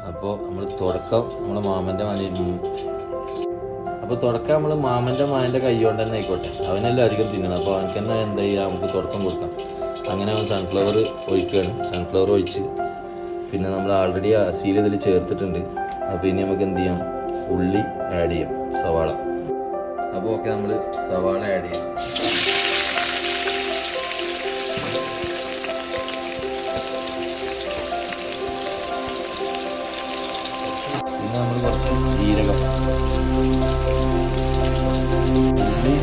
അപ്പോൾ നമ്മൾ തുടക്കം നമ്മളെ മാമൻ്റെ മനയിൽ അപ്പോൾ തുടക്കം നമ്മൾ മാമൻ്റെ മാമൻ്റെ കൈ കൊണ്ട് തന്നെ ആയിക്കോട്ടെ, അവനെല്ലാം അധികം തിന്നണം. അപ്പോൾ അവനക്ക് തന്നെ എന്താ ചെയ്യുക, നമുക്ക് തുടക്കം കൊടുക്കാം. അങ്ങനെ അവൻ സൺഫ്ലവർ ഒഴിക്കുകയാണ്. സൺഫ്ലവർ ഒഴിച്ച് പിന്നെ നമ്മൾ ആൾറെഡി അസീൽ ഇതിൽ ചേർത്തിട്ടുണ്ട്. അപ്പോൾ ഇനി നമുക്ക് എന്ത് ചെയ്യാം, ഉള്ളി ആഡ് ചെയ്യാം, സവാള. അപ്പോൾ ഓക്കെ, നമ്മൾ സവാള ആഡ് ചെയ്യാം. പിന്നെ നമ്മൾ കുറച്ച് ജീരകം, ഉള്ളി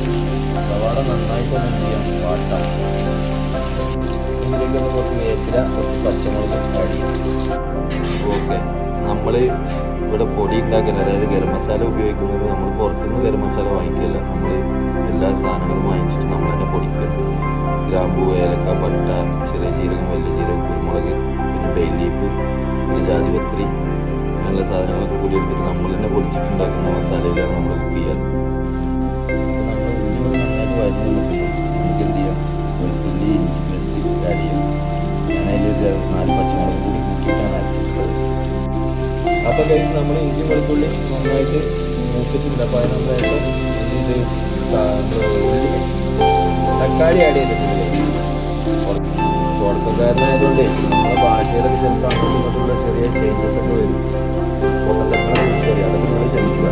സവാള നന്നായിട്ട് എന്ത് ചെയ്യാം, വാട്ടാം. ഇതിലേക്ക് നമ്മൾ കുറച്ച് വേപ്പില, കുറച്ച് പച്ചമുളക് ആഡ് ചെയ്യും. ഓക്കെ, നമ്മൾ ഇവിടെ പൊടി ഉണ്ടാക്കുന്നത്, അതായത് ഗരം മസാല ഉപയോഗിക്കുന്നത് നമ്മൾ പുറത്തുനിന്ന് ഗരം മസാല വാങ്ങിക്കില്ല. നമ്മൾ എല്ലാ സാധനങ്ങളും വാങ്ങിച്ചിട്ട് നമ്മൾ തന്നെ പൊടിക്കുന്നു. ഗ്രാമ്പൂ, ഏലക്ക, പട്ട, ചെറിയ ജീരകം, വലിയ ജീരകം, കുരുമുളക്, പിന്നെ ബേ ലീഫ്, പിന്നെ ജാതിപത്രി, അങ്ങനെയുള്ള സാധനങ്ങളൊക്കെ കൂടി എടുത്തിട്ട് നമ്മൾ തന്നെ പൊടിച്ചിട്ടുണ്ടാക്കുന്ന മസാലയിലാണ് നമ്മൾ കുക്ക് ചെയ്യാറ്. അപ്പോൾ നമ്മൾ ഉള്ളി നന്നായിട്ട് നമുക്ക് എന്ത് ചെയ്യാം, വെളുത്തുള്ളി ഇഞ്ചി പേസ്റ്റ് ആഡ് ചെയ്യാം. ഞാൻ അതിൽ 4 പച്ചമുളക് കൂടി കൂട്ടിയിട്ടാണ് അരച്ചിട്ടുള്ളത്. അപ്പോൾ കഴിഞ്ഞ് നമ്മൾ ഇഞ്ചി വെളുത്തുള്ളി നന്നായിട്ട് മൂപ്പിച്ചിട്ടുണ്ട്. അപ്പോൾ അത് നമ്മളായിട്ട് ഇത് ഉള്ളി തക്കാളി ആഡ് ചെയ്തിട്ടുണ്ട്. തുടക്കക്കാരനായതുകൊണ്ട് നമ്മുടെ ഭാഷയിലൊക്കെ ചിലപ്പോൾ അങ്ങോട്ടും ഇങ്ങോട്ടുള്ള ചെറിയ ചേഞ്ചസ് ഒക്കെ വരും. പൊട്ടത്തരങ്ങളെ വിളിച്ചറിയാം, അതൊക്കെ നമ്മൾ ക്ഷമിക്കുക.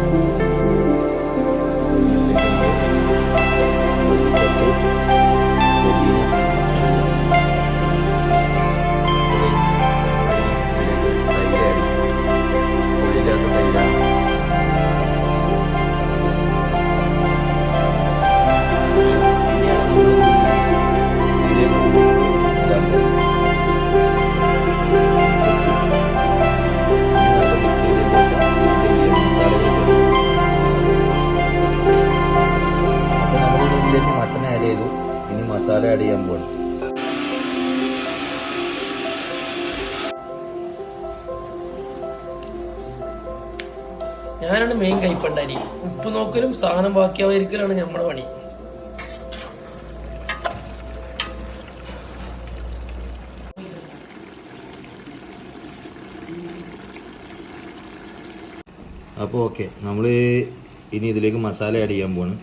മട്ടൻ ആഡ് ചെയ്തു, ഇനി മസാല ആഡ് ചെയ്യാൻ പോകണം. ഞാനാണ് മെയിൻ കൈപ്പണ്ടാരി. ഉപ്പ് നോക്കലും സാധനം ബാക്കിയായിരിക്കലാണ് നമ്മുടെ പണി. അപ്പോൾ ഓക്കെ, നമ്മൾ ഇനി ഇതിലേക്ക് മസാല ആഡ് ചെയ്യാൻ പോവാണ്.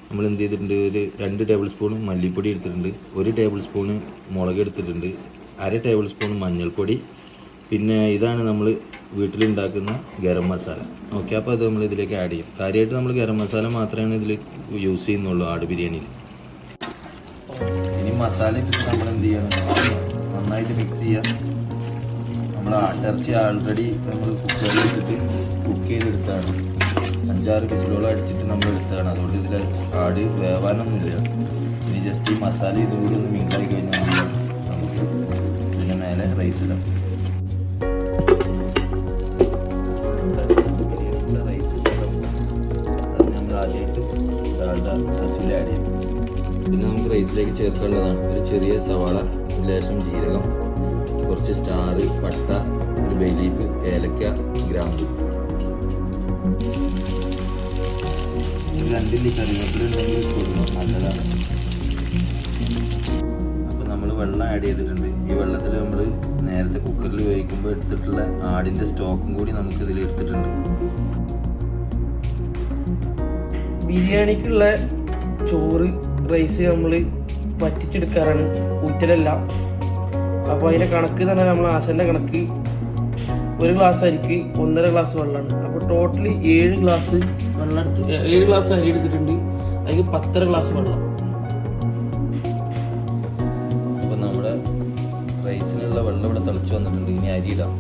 നമ്മൾ എന്ത് ചെയ്തിട്ടുണ്ട്, ഒരു 2 ടേബിൾ സ്പൂൺ മല്ലിപ്പൊടി എടുത്തിട്ടുണ്ട്, 1 ടേബിൾ സ്പൂണ് മുളക് എടുത്തിട്ടുണ്ട്, 1/2 ടേബിൾ സ്പൂൺ മഞ്ഞൾപ്പൊടി, പിന്നെ ഇതാണ് നമ്മൾ വീട്ടിലുണ്ടാക്കുന്ന ഗരം മസാല. ഓക്കെ, അപ്പോൾ അത് നമ്മൾ ഇതിലേക്ക് ആഡ് ചെയ്യും. കാര്യമായിട്ട് നമ്മൾ ഗരം മസാല മാത്രമാണ് ഇതിൽ യൂസ് ചെയ്യുന്നുള്ളൂ ആട് ബിരിയാണിയിൽ. ഇനി മസാല ഇട്ടിട്ട് നമ്മൾ എന്ത് ചെയ്യണം, നന്നായിട്ട് മിക്സ് ചെയ്യാം. നമ്മൾ ആട്ടിറച്ചി ആൾറെഡി നമ്മൾ കുക്കറിൽ ഇട്ടിട്ട് കുക്ക് ചെയ്തെടുത്താണ്. 5-6 വിസിലോളം അടിച്ചിട്ട് നമ്മൾ എടുത്തതാണ്. അതുകൊണ്ട് ഇതിൽ ആട് വേവാനൊന്നുമില്ല. ഇനി ജസ്റ്റ് ഈ മസാല ഇതുകൂടി ഒന്ന് മിക്സായി കഴിഞ്ഞാൽ നമുക്ക് ഇതിൻ്റെ മേലെ റൈസ് ഇടാം. അത് നമ്മൾ ആദ്യമായിട്ട് അസിൽ ആഡ് ചെയ്യും. പിന്നെ നമുക്ക് റൈസിലേക്ക് ചേർക്കേണ്ടതാണ് ഒരു ചെറിയ സവാള, ലേശം ജീരകം, കുറച്ച് സ്റ്റാർ, പട്ട, ഒരു ബേ ലീഫ്, ഏലക്ക, ഗ്രാമ്പു, 2 ഇല്ലി കറിവേപ്പില ഉണ്ടെങ്കിൽ കൊടുക്കണം, നല്ലതാണ്. അപ്പോൾ നമ്മൾ വെള്ളം ആഡ് ചെയ്തിട്ടുണ്ട്. ഈ വെള്ളത്തിൽ നമ്മൾ നേരത്തെ കുക്കറിൽ വേവിക്കുമ്പോൾ എടുത്തിട്ടുള്ള ആടിൻ്റെ സ്റ്റോക്കും കൂടി നമുക്ക് ഇതിൽ എടുത്തിട്ടുണ്ട്. ബിരിയാണിക്കുള്ള ചോറ് റൈസ് നമ്മൾ വറ്റിച്ചെടുക്കാറാണ്, ഊറ്റലല്ല. അപ്പോൾ അതിൻ്റെ കണക്ക് തന്നെ നമ്മൾ ആശൻ്റെ കണക്ക് 1 ഗ്ലാസ് അരിക്ക് 1.5 ഗ്ലാസ് വെള്ളമാണ്. അപ്പോൾ ടോട്ടലി 7 ഗ്ലാസ് വെള്ളം 7 ഗ്ലാസ് അരി എടുത്തിട്ടുണ്ട്. അതിന് 10.5 ഗ്ലാസ് വെള്ളം. അപ്പോൾ നമ്മുടെ റൈസിനുള്ള വെള്ളം ഇവിടെ തിളച്ച് വന്നിട്ടുണ്ട്. ഇനി അരി ഇടാം.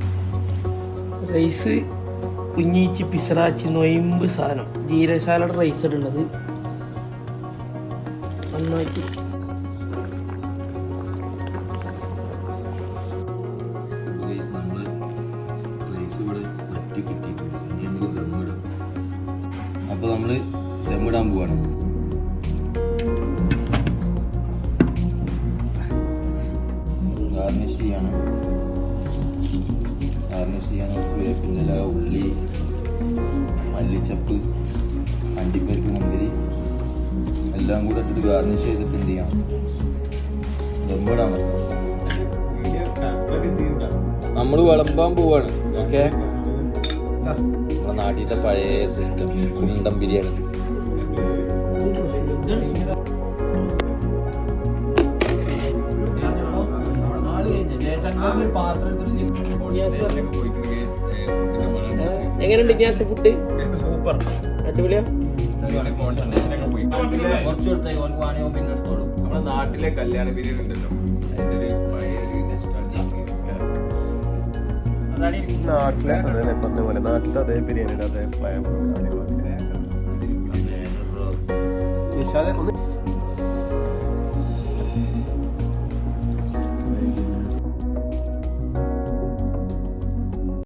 റൈസ് കുഞ്ഞിച്ച് പിസറാച്ചി നൊയമ്പ് സാധനം ജീരകശാലയുടെ റൈസ് ഇടുന്നത് നന്നാക്കി. നമ്മൾ റൈസ് ഇവിടെ വറ്റി കിട്ടിയിട്ടുണ്ട്. ഇനി നമുക്ക് ദമ്മിടാം. അപ്പോൾ നമ്മൾ ദമ്മിടാൻ പോവാണ്. ഗാർണിഷ് ചെയ്യാൻ വേപ്പിൻ്റെ ഇല, ഉള്ളി, മല്ലിച്ചപ്പ്, അണ്ടിപ്പരിപ്പ്, മുന്തിരി എല്ലാം കൂടെ ഇട്ടിട്ട് ഗാർണിഷ് ചെയ്തിട്ട് എന്ത് ചെയ്യാം, ദമ്മിടാൻ പറ്റും. നമ്മൾ വിളമ്പാൻ പോവാണ്. ഓക്കെ, നമ്മുടെ നാട്ടിലത്തെ പഴയ സിസ്റ്റം കുണ്ടം ബിരിയാണി. എങ്ങനെയുണ്ട് ഗ്യാസ് ഫുഡ്? സൂപ്പർ, അടിപൊളിയാ. നമ്മുടെ നാട്ടിലെ കല്യാണ ബിരിയാണി ഉണ്ടല്ലോ, അതിന്റെ ഒരു പഴയ ഒരു നാട്ടിലെ അതേ പറഞ്ഞ പോലെ നാട്ടിലത്തെ അതേ ബിരിയാണിയുടെ അതേ ഫ്ലേവർ.